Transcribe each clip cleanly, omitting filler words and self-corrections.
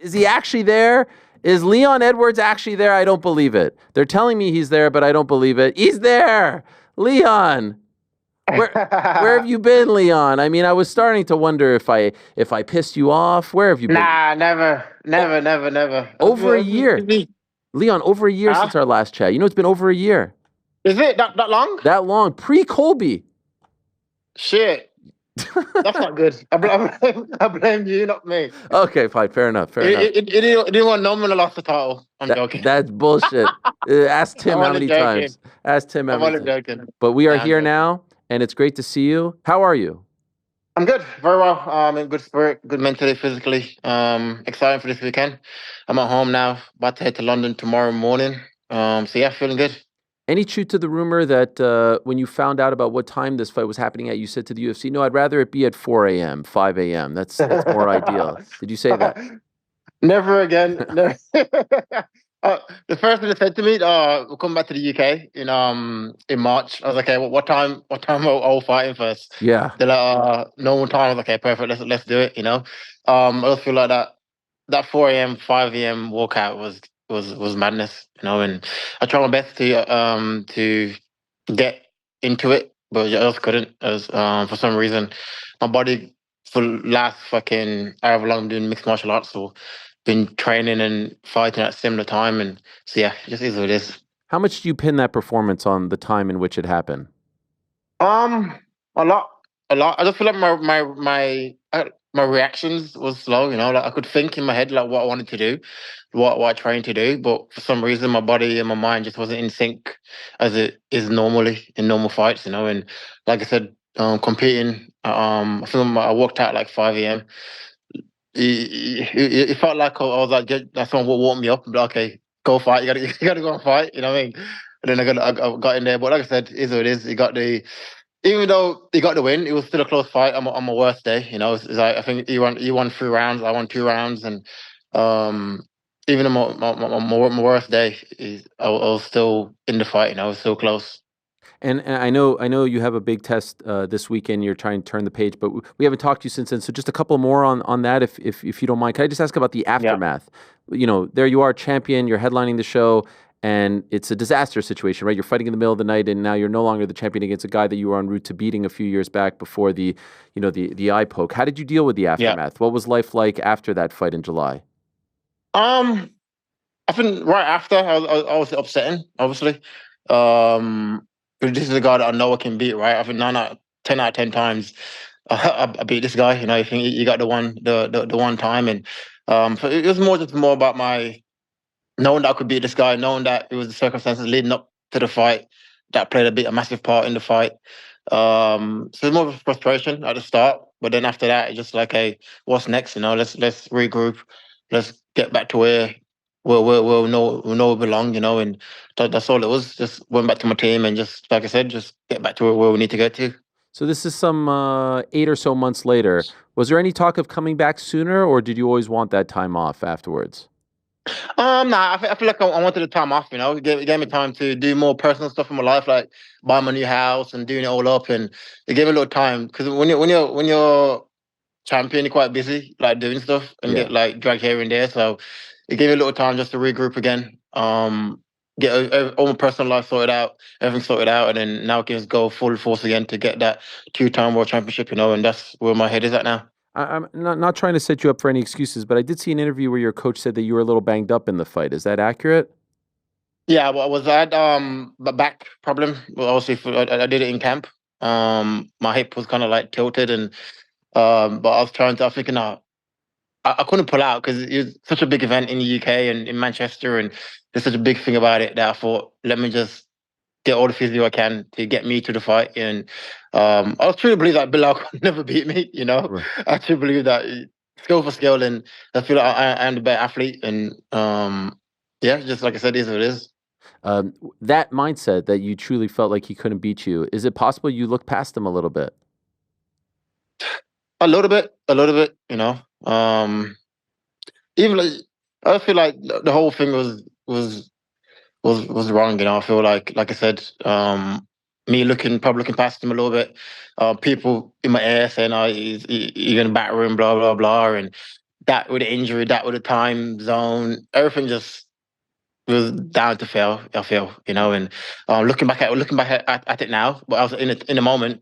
Is he actually there? Is Leon Edwards actually there? I don't believe it. They're telling me he's there, but I don't believe it. He's there. Leon. Where have you been, Leon? I mean, I was starting to wonder if I pissed you off. Where have you been? Nah, never, O- never, never, never. Over a year. Leon, over a year Huh? since our last chat. You know, it's been over a year. Is it that long? That long. Pre-Colby. Shit, that's not good. I blame you, not me. Okay, fine. Fair enough. Fair enough. It didn't want no one to lost the title. I'm joking. That's bullshit. Ask I'm Tim how only many joking. times. Ask Tim how I'm many only times. joking. But we are Nah, I'm here joking. now, and it's great to see you. How are you? I'm good, very well. In good spirit, good mentally, physically. Excited for this weekend. I'm at home now. About to head to London tomorrow morning. So yeah, feeling good. Any truth to the rumor that when you found out about what time this fight was happening at, you said to the UFC, "No, I'd rather it be at 4 a.m., 5 a.m. That's more ideal." Did you say that? Never again. Never. The first thing they said to me, we'll come back to the UK in March. I was like, okay, well, what time? What time are we fighting first? Yeah. They're like, normal time. I was like, okay, perfect. Let's do it. I just feel like that 4 a.m., 5 a.m. walkout was madness. And I tried my best to get into it, but I just couldn't. As for some reason, my body for last fucking however long I'm doing mixed martial arts or been training and fighting at a similar time, and so yeah, it just is what it is. How much do you pin that performance on the time in which it happened? Um, a lot, a lot. I just feel like my reactions was slow. Like I could think in my head like what I wanted to do, what I trained to do, but for some reason my body and my mind just wasn't in sync as it is normally in normal fights. And like I said, competing. I feel like I walked out like 5 a.m. It felt like I was like, someone would warm me up and be like, okay, go fight. You gotta, you gotta go and fight. You know what I mean? And then I got in there, but like I said, it is what it is. Even though he got the win, it was still a close fight on my worst day. It's like I think he won 3 rounds, I won 2 rounds, and um, even on my worst day, I was still in the fight. It was still close. And I know you have a big test this weekend. You're trying to turn the page, but we haven't talked to you since then. So just a couple more on that, if you don't mind. Can I just ask about the Yeah, aftermath? There you are, champion. You're headlining the show, and it's a disaster situation, right? You're fighting in the middle of the night, and now you're no longer the champion against a guy that you were en route to beating a few years back before the eye poke. How did you deal with the yeah. aftermath? What was life like after that fight in July? Um, I think right after I was upsetting, obviously. But this is a guy that I know I can beat, right? I think 10 out of 10 times I beat this guy. I think he got the one time, and so it was more about my knowing that I could beat this guy, knowing that it was the circumstances leading up to the fight that played a massive part in the fight. So it's more of a frustration at the start, but then after that, it's just like, hey, what's next? Let's regroup, let's get back to where we'll know we belong. And that's all it was. Just went back to my team and just like I said, just get back to where we need to get to. So this is some 8 or so months later. Was there any talk of coming back sooner, or did you always want that time off afterwards? Nah, I feel like I wanted the time off. It gave me time to do more personal stuff in my life, like buy my new house and doing it all up, and it gave me a little time because when you're champion, you're quite busy, like doing stuff and Yeah. get like dragged here and there. So it gave me a little time just to regroup again, get all my personal life sorted out, everything sorted out, and then now I can just go full force again to get that two-time world championship. And that's where my head is at now. I'm not trying to set you up for any excuses, but I did see an interview where your coach said that you were a little banged up in the fight. Is that accurate? Yeah, well, I had a back problem. Well, obviously, I did it in camp. My hip was kind of like tilted, and but I was thinking, I couldn't pull out because it was such a big event in the UK and in Manchester, and there's such a big thing about it that I thought, let me just get all the physio I can to get me to the fight. And I truly believe that Belal could never beat me. Right. I truly believe that skill for skill, and I feel like I am the better athlete. And yeah, just like I said, it is what it is. That mindset that you truly felt like he couldn't beat you, is it possible you looked past him a little bit? A little bit, a little bit. Even like, I feel like the whole thing was wrong. I feel like I said, me probably looking past him a little bit. People in my ear saying, "Oh, you're gonna batter him," blah blah blah, and that with the injury, that with the time zone, everything just was down to fail. I feel, and looking back at it now, but I was in the moment.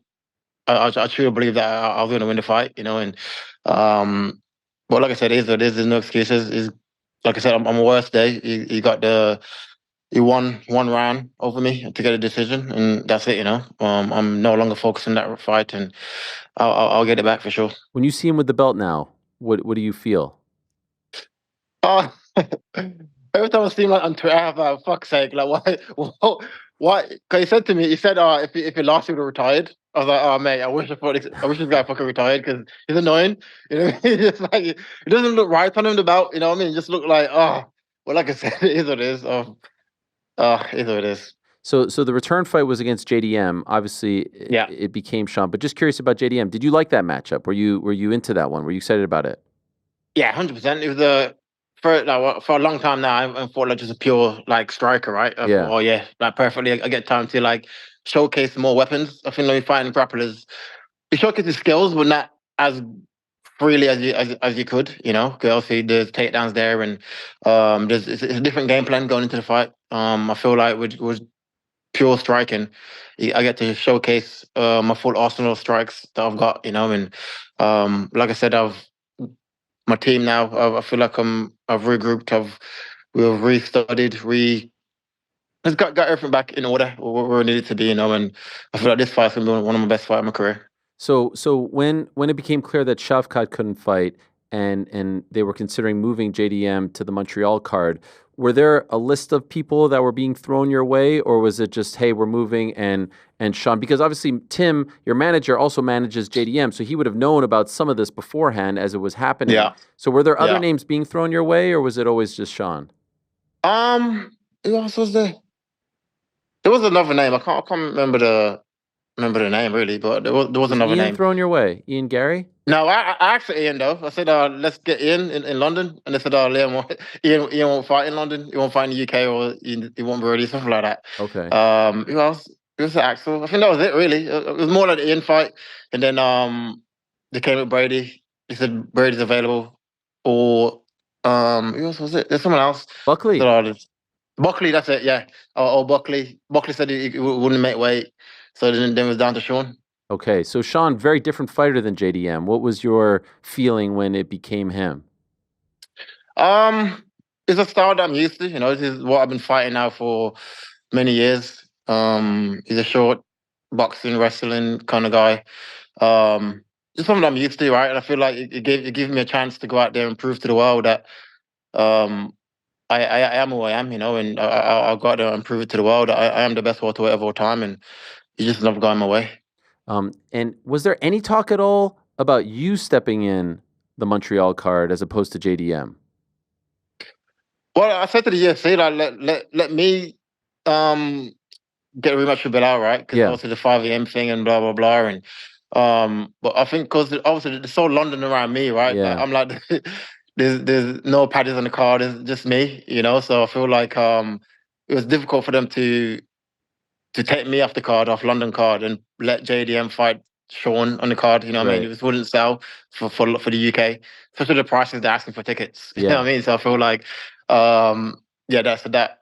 I truly believe that I was going to win the fight, and um, but like I said, it is what it is. There's no excuses. Is like I said, on my worst day, he won one round over me to get a decision, and that's it. I'm no longer focused on that fight, and I'll get it back for sure. When you see him with the belt now, what do you feel? Oh, every time I see him like, on Twitter, I have fuck's sake, like why? Because he said to me, if he lost, he would have retired. I was like, oh mate, I wish this guy fucking retired because he's annoying. It's like it doesn't look right on him the belt. You know what I mean? It just look like well, like I said, it is what it is. It is what it is. So the return fight was against JDM. Obviously, Yeah. it became Sean. But just curious about JDM. Did you like that matchup? Were you into that one? Were you excited about it? Yeah, 100%. It was for a long time now. I thought like just a pure like striker, right? I Yeah. thought, oh yeah, like perfectly. I get time to like showcase more weapons. I think when you're fighting grapplers, you showcase your skills, but not as freely as you could. Because obviously there's takedowns there, and it's a different game plan going into the fight. I feel like with pure striking, I get to showcase my full arsenal of strikes that I've got. And like I said, my team now. I feel like I've regrouped. We've restudied. Just got everything back in order where it needed to be. And I feel like this fight's gonna be one of my best fights of my career. So when it became clear that Shavkat couldn't fight and they were considering moving JDM to the Montreal card, were there a list of people that were being thrown your way, or was it just, hey, we're moving and Sean? Because obviously Tim, your manager, also manages JDM, so he would have known about some of this beforehand as it was happening. Yeah, So were there other yeah. names being thrown your way, or was it always just Sean? Who else was there? There was another name. I can't remember the name really, but there was Was another Ian name. thrown your way? Ian Gary? No, I asked Ian though. I said, let's get Ian in London, and they said, Ian won't fight in London. He won't fight in the UK, or he won't be ready, something like that. Okay. Who else? It was Axel. I think that was it really. It was more like the Ian fight, and then they came with Brady. He said Brady's available, or who else was it? There's someone else. Buckley. Buckley, that's it. Yeah. Buckley. Buckley said he wouldn't make weight, so then it was down to Sean. Okay, so Sean, very different fighter than JDM. What was your feeling when it became him? Um, it's a style that I'm used to. This is what I've been fighting now for many years. He's a short boxing, wrestling kind of guy. Just something I'm used to, right? And I feel like it gave me a chance to go out there and prove to the world that um I am who I am, and I've got to prove it to the world that I am the best welterweight of all time, and he's just never gone my way. And was there any talk at all about you stepping in the Montreal card as opposed to JDM? Well, I said to the UFC, like, let me get a rematch with Belal, right? Because obviously the 5 a.m. thing and blah blah blah, and but I think because obviously there's so London around me, right? Yeah. I'm like, there's no paddies on the card, it's just me, So I feel like it was difficult for them to take me off the card, off London card, and let JDM fight Sean on the card. You know what I mean? It just wouldn't sell for the UK, especially the prices they're asking for tickets. You know what I mean? So I feel like, yeah, that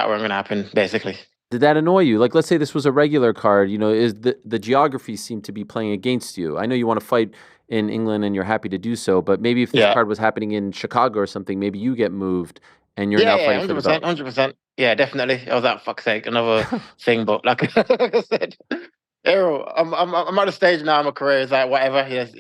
wasn't gonna happen basically. Did that annoy you? Like, let's say this was a regular card. Is the geography seemed to be playing against you? I know you want to fight in England and you're happy to do so, but maybe if this card was happening in Chicago or something, maybe you get moved and you're now fighting for the belt. 100%. Yeah, definitely. I was like, fuck's sake, another thing. But like I said, Ariel, I'm at a stage now in my career. It's like whatever. Yes,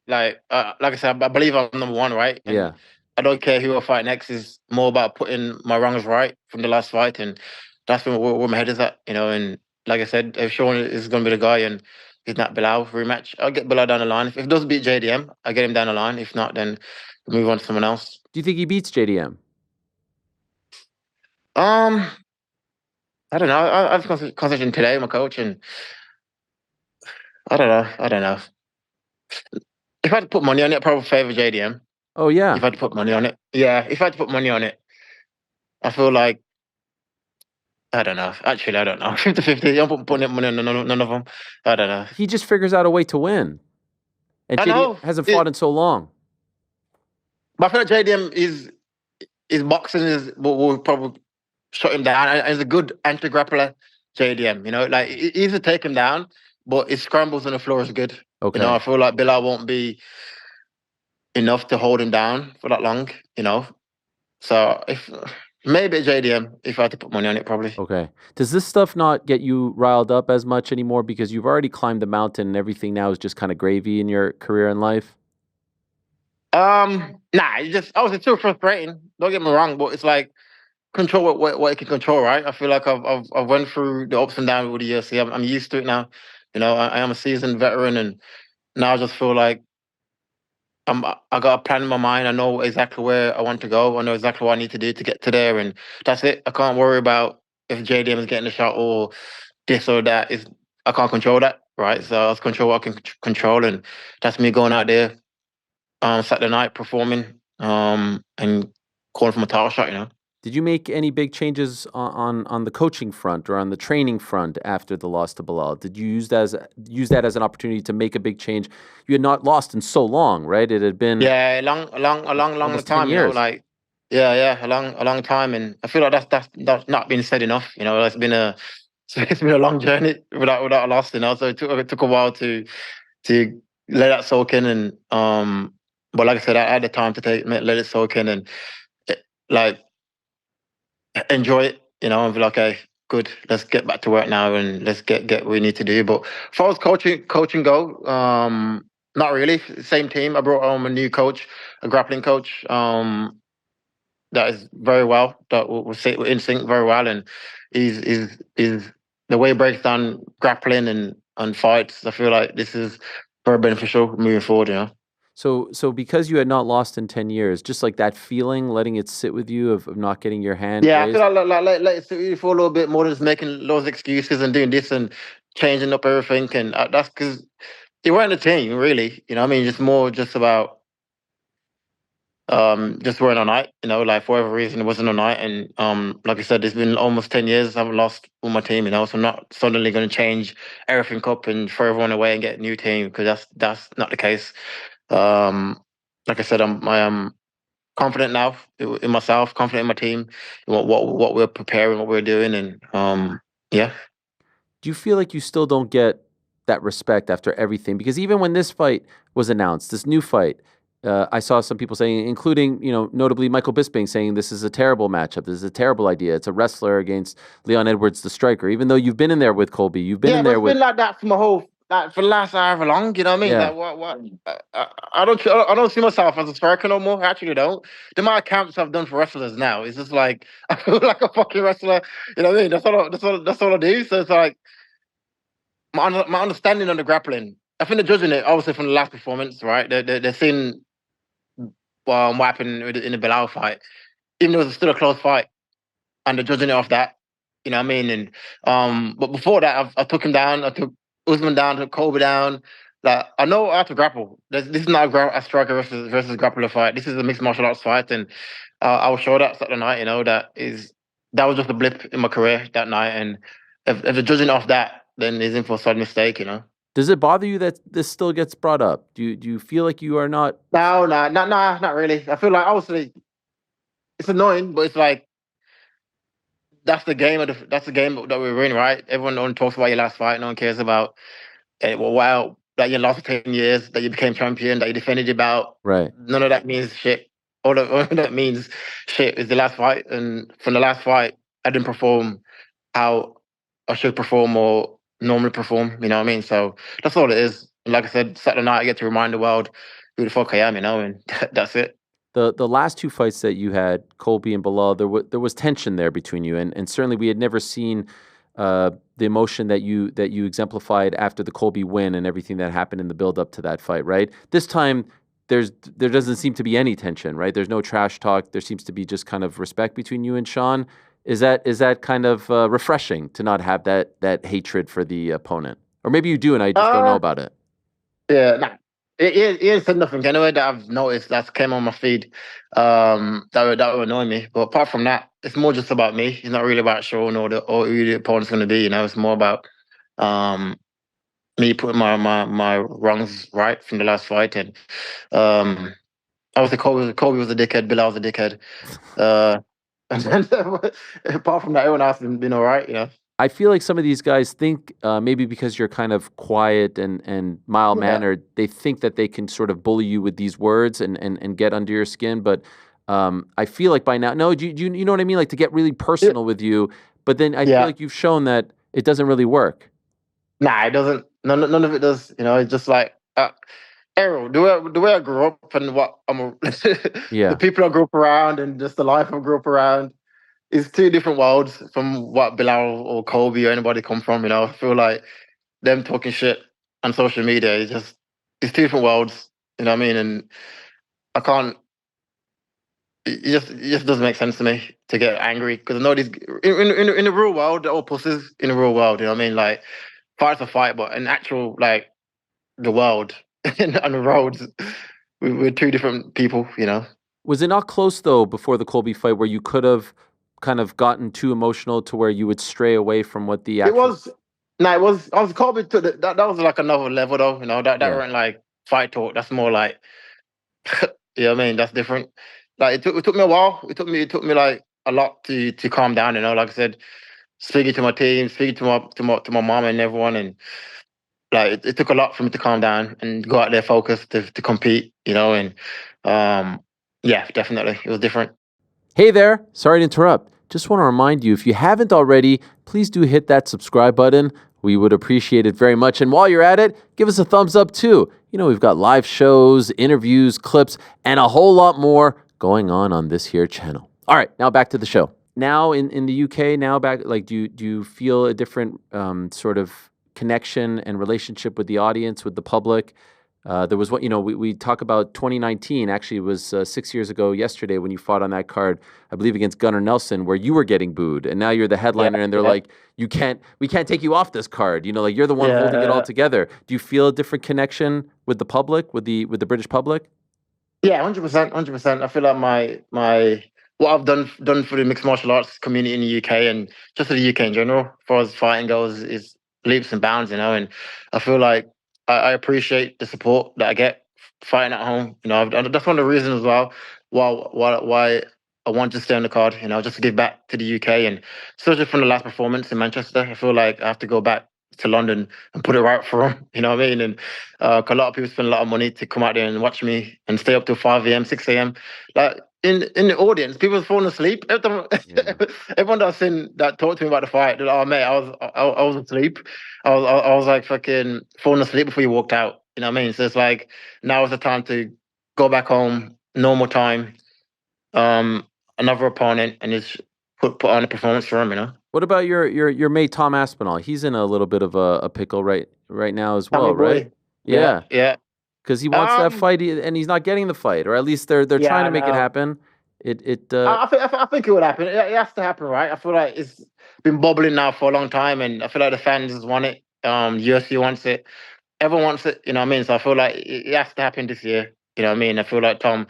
like I said, I believe I'm number one, right? And Yeah. I don't care who I fight next. It's more about putting my wrongs right from the last fight, and that's where my head is at. And like I said, if Sean is going to be the guy, and he's not Belal rematch, I'll get Belal down the line. If he doesn't beat JDM, I get him down the line. If not, then we'll move on to someone else. Do you think he beats JDM? I don't know. I was concentrating today, my coach, and I don't know. I don't know. If I had to put money on it, I'd probably favor JDM. Oh yeah. If I had to put money on it, yeah. If I had to put money on it, I feel like I don't know. Actually, I don't know. 50-50. I'm putting money on none of them. I don't know. He just figures out a way to win, and I JDM know. hasn't fought in so long. But I feel like JDM is his boxing is will probably shut him down. And he's a good anti-grappler, JDM. You know, like easy to take him down, but his scrambles on the floor is good. You know, Okay. I feel like Bilal won't be enough to hold him down for that long. You know, so if maybe JDM, if I had to put money on it, probably. Okay. Does this stuff not get you riled up as much anymore because you've already climbed the mountain and everything now is just kind of gravy in your career and life? Nah, it's just obviously too frustrating. Don't get me wrong, but it's like control what it can control, right? I feel like I've went through the ups and downs with the UFC. I'm used to it now. You know, I am a seasoned veteran, and now I just feel like I got a plan in my mind. I know exactly where I want to go. I know exactly what I need to do to get to there, and that's it. I can't worry about if JDM is getting a shot or this or that. Is I can't control that, right? So I just control what I can control, and that's me going out there Saturday night performing and calling from a title shot. You know. Did you make any big changes on the coaching front or on the training front after the loss to Bilal? Did you use that as an opportunity to make a big change? You had not lost in so long, right? It had been Yeah, long almost 10 time. You know, years. like yeah, a long time, and I feel like that's not been said enough. You know, it's been a long journey without a loss. You know, so it took a while to let that soak in, and but like I said, I had the time to let it soak in, and like enjoy it. You know, and be like, okay, good, let's get back to work now, and let's get what we need to do. But as far as coaching go, not really. Same team. I brought home a new coach, a grappling coach. That is very well. That will sit in sync very well, and is the way he breaks down grappling and fights. I feel like this is very beneficial moving forward. You know. So because you had not lost in 10 years, just like that feeling, letting it sit with you of not getting your hand Yeah, I feel raised. let it sit with you for a little bit more than just making loads of excuses and doing this and changing up everything. And that's because you weren't a team, really. You know, what I mean, just more just about just weren't on night. You know, like for whatever reason, it wasn't on night. And like I said, it's been almost 10 years. I haven't lost all my team. You know, so I'm not suddenly going to change everything up and throw everyone away and get a new team because that's not the case. Um, like I said, I am confident now in myself, confident in my team, in what we're preparing, what we're doing, and yeah. Do you feel like you still don't get that respect after everything? Because even when this fight was announced, this new fight, I saw some people saying, including notably Michael Bisping, saying this is a terrible matchup. This is a terrible idea. It's a wrestler against Leon Edwards, the striker. Even though you've been in there with Colby, you've been Yeah, in but there it's with been like that for my whole like for the last however long. You know what I mean? yeah, Like what? I don't see myself as a striker no more. I actually don't. The amount of camps I've done for wrestlers now is just like I feel like a fucking wrestler. You know what I mean? That's all I do. So it's like my understanding on the grappling. I think they're judging it obviously from the last performance, right? They're seeing what happened in the Bilal fight, even though it was still a close fight, and they're judging it off that. You know what I mean? And but before that, I took him down. I took Usman down. Took Kobe down. Like I know how to grapple. This is not a striker versus grappler fight. This is a mixed martial arts fight, and I will show that Saturday night. You know that was just a blip in my career that night, and if they're judging off that, then he's in for a sudden mistake. You know. does it bother you that this still gets brought up? Do you feel like you are not No, not really. I feel like obviously it's annoying, but it's like that's the game that we're in, right? Everyone only talks about your last fight. No one cares about well, wow, that you lost for 10 years, that you became champion, that you defended your belt. right? None of that means shit. All that means shit is the last fight, and from the last fight, I didn't perform how I should perform or normally perform. You know what I mean? So that's all it is. And like I said, Saturday night, I get to remind the world who the fuck I am. You know, and that's it. The last two fights that you had, Colby and Bilal, there was tension there between you, and certainly we had never seen the emotion that you exemplified after the Colby win and everything that happened in the build up to that fight. Right, this time there doesn't seem to be any tension. Right, there's no trash talk. There seems to be just kind of respect between you and Sean. Is that kind of refreshing to not have that hatred for the opponent, or maybe you do and I just don't know Uh, about it. Yeah, nah. He ain't said nothing anyway that I've noticed that came on my feed. That would annoy me. But apart from that, it's more just about me. It's not really about Sean or who the opponent's gonna be, you know, it's more about um me putting my wrongs right from the last fight and um Obviously, Kobe was a dickhead. Bilal was a dickhead. Uh, and then apart from that, everyone else has been all right. I feel like some of these guys think maybe because you're kind of quiet and mild Yeah. mannered, they think that they can sort of bully you with these words and get under your skin. But I feel like by now, no, you know what I mean? Like to get really Yeah. personal with you. But then I feel Yeah. like you've shown that it doesn't really work. Nah, it doesn't. None of it does. It's just like Ariel. The way I grew up and what the Yeah. people I grew up around and just the life I grew up around is two different worlds from what Bilal or Kobe or anybody come from. I feel like them talking shit on social media is just it's two different worlds. You know what I mean? And I can't. It just doesn't make sense to me to get angry because I know these in the real world they're all pussies in the real world. You know what I mean? Like fight's a fight, but in actual like the world and on the roads, we're two different people. Was it not close though before the Colby fight where you could have kind of gotten too emotional to where you would stray away from what the It actual? was no, it was. I was Kobe to that was like another level though. That Yeah. weren't like fight talk. That's more like you know what I mean. That's different. Like it took me a while. It took me like a lot to calm down. Like I said, speaking to my team, speaking to my mom and everyone, and like it took a lot for me to calm down and go out there focused to compete. And yeah, definitely it was different. Hey there, sorry to interrupt. Just want to remind you if you haven't already, please do hit that subscribe button. We would appreciate it very much. And while you're at it, give us a thumbs up too. We've got live shows, interviews, clips, and a whole lot more going on this here channel. All right, now back to the show. Now in the UK, now back, like, do you feel a different sort of connection and relationship with the audience, with the public? There was we talk about 2019. Actually, it was 6 years ago yesterday when you fought on that card, I believe against Gunnar Nelson, where you were getting booed, and now you're the headliner, and they're like, we can't take you off this card. Like you're the one holding it all together. Do you feel a different connection with the public, with the British public? Yeah, 100%, 100%. I feel like my what I've done for the mixed martial arts community in the UK and just for the UK in general, as far as fighting goes, is leaps and bounds. And I feel like I appreciate the support that I get fighting at home. That's one of the reasons as well why I want to stay on the card. Just to give back to the UK and especially from the last performance in Manchester. I feel like I have to go back to London and put it right for them. You know what I mean? And a lot of people spend a lot of money to come out there and watch me and stay up till 5 a.m., 6 a.m. Like in the audience, people are falling asleep. Everyone that's that talked to me about the fight, they're like, oh mate, I was asleep. I was like fucking falling asleep before you walked out. You know what I mean? So it's like now is the time to go back home, normal time, another opponent, and just put on a performance for him. What about your mate Tom Aspinall? He's in a little bit of a pickle right now as Tommy well, right? boy. Yeah, Yeah. because he wants that fight, and he's not getting the fight, or at least they're Yeah, trying I to make it know. happen. It I think it would happen. It has to happen, right? I feel like it's been bubbling now for a long time, and I feel like the fans want it. UFC wants it. Everyone wants it. You know what I mean? So I feel like it has to happen this year. You know what I mean? I feel like Tom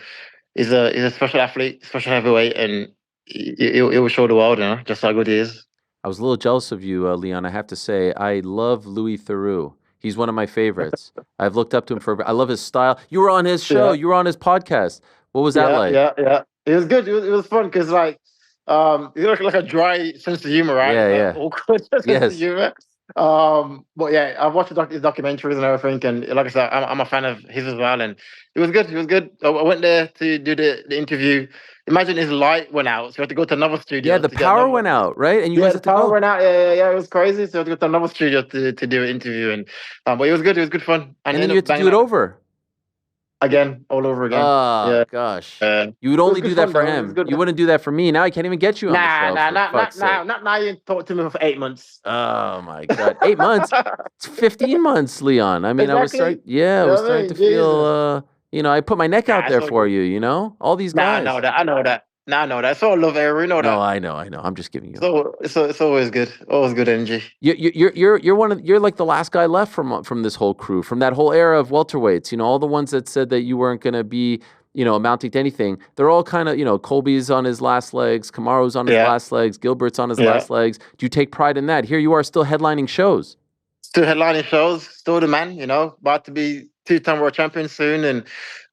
is a special athlete, special heavyweight, and it will show the world, just how good he is. I was a little jealous of you, Leon. I have to say, I love Louis Theroux. He's one of my favorites. I've looked up to him I love his style. You were on his show. Yeah, You were on his podcast. What was that yeah, like? yeah, yeah. It was good. It was fun because you look like a dry sense of humor, right? Yeah, It's like yeah. awkward sense of Yes. humor. But yeah, I've watched his documentaries and everything, and like I said, I'm a fan of his as well, and it was good. It was good. I went there to do the interview. Imagine his light went out, so we had to go to another studio Yeah, the to get power another. went out, right? And you Yeah, guys the had to power go. went out. Yeah. It was crazy. So I had to go to another studio to do an interview, and but it was good. It was good fun, And he then ended you up had to do banging it out over. again, all over again. Oh, Yeah. gosh. Uh, You would it was only good do that fun for though. It was him. good. You wouldn't do that for me. Now I can't even get you on the Nah, show, nah, for not fuck's sake. now. Not now. You talked to me for 8 months. Oh my God. 8 months? It's 15 months, Leon. I mean, I was Exactly. starting, yeah, I You was know what I starting to mean? feel, Jesus. I put my neck out Nah, there it's all for good. you, all these Nah, I know guys. that. I know that. Nah, I know that. It's all love, Aaron. We know No, that. I know. I'm just giving you. So it's always good. Always good energy. You're like the last guy left from this whole crew, from that whole era of welterweights. All the ones that said that you weren't going to be, amounting to anything. They're all kind of, Colby's on his last legs, Kamaru's on his Yeah. last legs, Gilbert's on his Yeah. last legs. Do you take pride in that? Here you are still headlining shows. Still headlining shows, still the man, about to be two-time world champion soon. And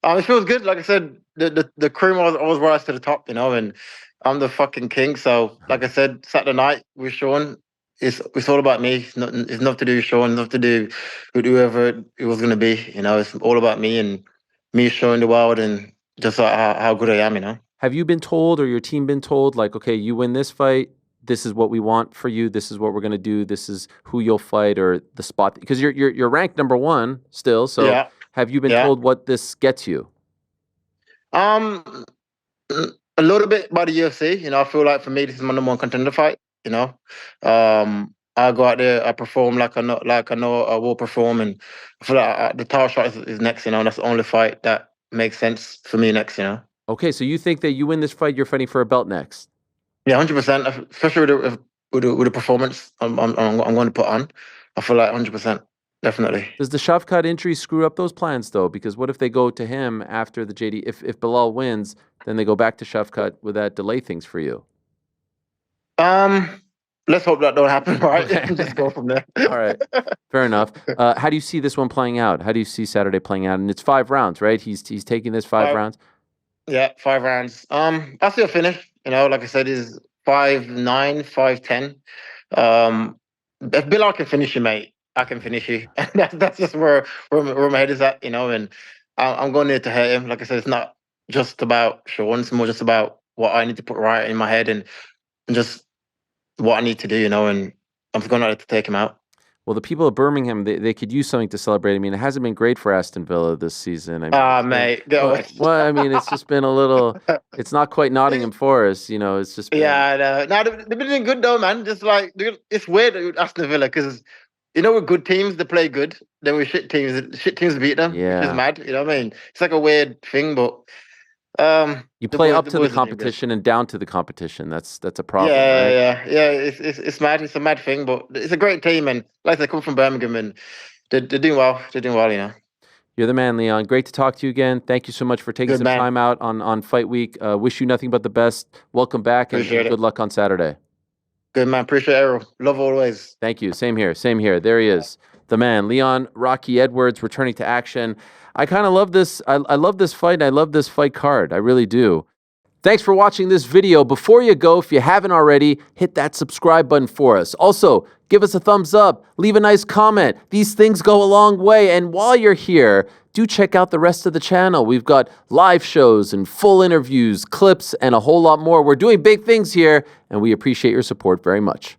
it feels good. Like I said, the cream always rise to the top, and I'm the fucking king. So, like I said, Saturday night with Sean, it's all about me. It's nothing to do with Sean, nothing to do with whoever it was gonna be. It's all about me and me showing the world and just how good I am. Have you been told, or your team been told, like, okay, you win this fight, this is what we want for you, this is what we're gonna do, this is who you'll fight, or the spot, because you're ranked number one still. So Yeah, have you been yeah. told what this gets you? Um, a little bit by the UFC. I feel like for me, this is my number one contender fight. I go out there, I perform like I know I will perform, and I feel like the title shot is next. That's the only fight that makes sense for me next. Okay, so you think that you win this fight, you're fighting for a belt next? Yeah, 100%. Especially with the performance I'm going to put on. I feel like 100%, definitely. Does the Shavkat injury screw up those plans, though? Because what if they go to him after the JD? If Belal wins, then they go back to Shavkat. Would that delay things for you? Let's hope that don't happen, right? Okay. Just go from there. All right, fair enough. How do you see this one playing out? How do you see Saturday playing out? And it's 5 rounds, right? He's taking this 5 rounds. Yeah, 5 rounds. I see a finish. Like I said, is 5-9, 5-10. If Bilal can finish you, mate, I can finish you. That's just where my head is at. And I'm going there to hurt him. Like I said, it's not just about Sean. It's more just about what I need to put right in my head and just what I need to do. And I'm just going to take him out. Well, the people of Birmingham, they could use something to celebrate. I mean, it hasn't been great for Aston Villa this season. I mean, mate, go away. Well, I mean, it's just been a little. It's not quite Nottingham Forest, It's just been, yeah. No, they've been doing good though, man. Just like it's weird with Aston Villa because with good teams they play good. Then with shit teams beat them. Yeah. Which is mad. You know what I mean? It's like a weird thing, but you play up to the competition and down to the competition. That's a problem. Yeah, right? yeah. It's mad. It's a mad thing, but it's a great team, and like they come from Birmingham, and they're doing well. They're doing well. You're the man, Leon. Great to talk to you again. Thank you so much for taking some time out on Fight Week. Wish you nothing but the best. Welcome back, and good luck on Saturday. Good, man. Appreciate it, Ariel. Love always. Thank you. Same here. Same here. There he is, the man, Leon Rocky Edwards, returning to action. I kind of love this. I love this fight. I love this fight card. I really do. Thanks for watching this video. Before you go, if you haven't already, hit that subscribe button for us. Also, give us a thumbs up, leave a nice comment. These things go a long way. And while you're here, do check out the rest of the channel. We've got live shows and full interviews, clips, and a whole lot more. We're doing big things here, and we appreciate your support very much.